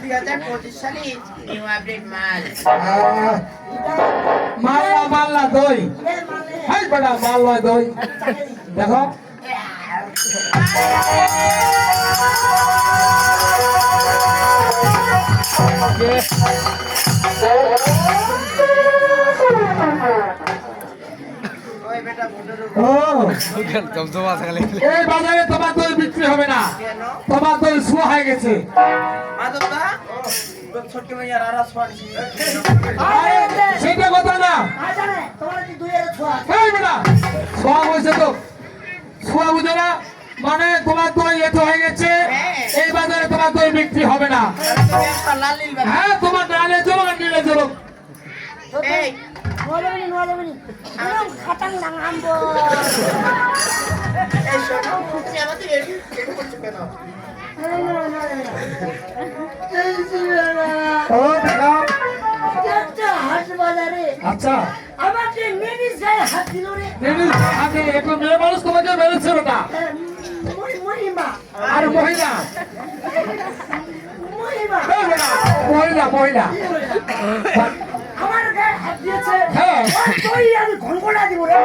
2025 সালে new update মাল মাল না দই হাই বড়া মাল নয় দই দেখো এই বাজারে তোমার দই বিক্রি হবে না তোমার দই শুয়া হয়ে গেছে সেটা কথা না ছোয়া হয়েছে তো ছোয়া বুঝে না মানে তোমার দই এত হয়ে গেছে এই বাজারে তোমার দই বিক্রি হবে না হ্যাঁ তোমার ডালে চলো না নিলে চলো আচ্ছা আমাকে মেডিস গায়ে হাত দিল রে একটু মেয়ে মানুষ তোমাকে মেরেছে ওটা মহিমা আর মহিলা মহিমা মহিলা মহিলা আমার গায়ে হাত দিয়েছে হ্যাঁ তুই আমি ঘনঘটা দিব রে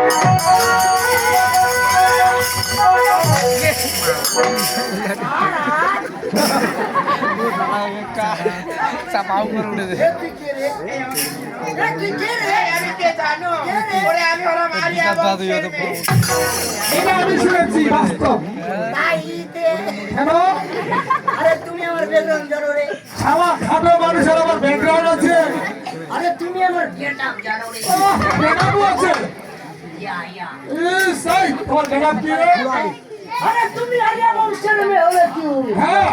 চাপাও করে উঠে দে এটা আমি শুনেছি বাস্তব কেন আরে তুমি আমার ব্যাকগ্রাউন্ড জানো রে খাওয়া খাটো মানুষের আবার ব্যাকগ্রাউন্ড আছে আরে তুমি আমার গেটআপ জানো রে ব্যাকগ্রাউন্ড আছে সেই তোমার ব্যাকগ্রাউন্ড কি রে আরে তুমি আলিয়া বংশের মেয়ে হলে কি হবে হ্যাঁ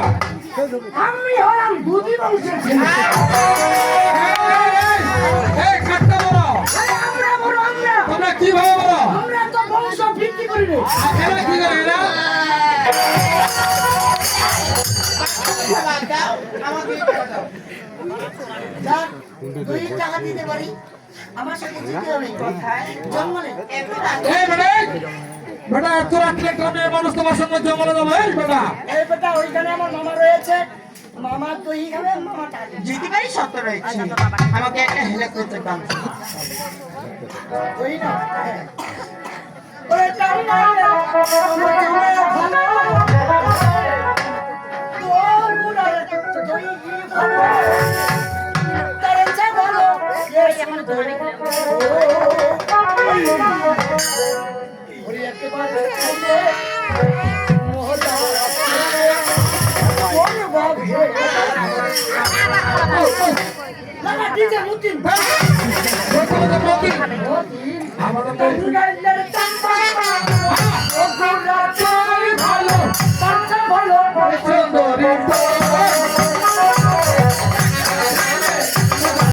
আমি হলাম দুধি বংশের ছেলে এই কাটতে বলো আরে আমরা বড় আমরা তোমরা কিভাবে বলো আমরা তো বংশ ভিত্তি করি রে এরা কি করে এরা যাক 2 টাকা দিতে পারি আমার সাথে যেতে হবে জঙ্গলে এই বেটা তোরা কি কামে মানুষ তোমার সঙ্গে জঙ্গলে যাবে এই বেটা এই বেটা ওইখানে আমার মামা রয়েছে মামা তো এই খাবে মামা টাকা জিতে পারি শত রয়েছে আমাকে একটা হেলে করতে পারো ওই না ওরে টাকা না আমার জামাই ভালো তোর বুড়া তুই কি ভালো তারে চা ভালো এই আমার ধরে ওরে একেবারে মোহলা কোন বাপ হে লাগা ডিজে মুতিন তোমাদের মতি আমাদের তো দুলাইলের চাম্পা ও গোরা তুই ভালো চাচা ভালো সুন্দরী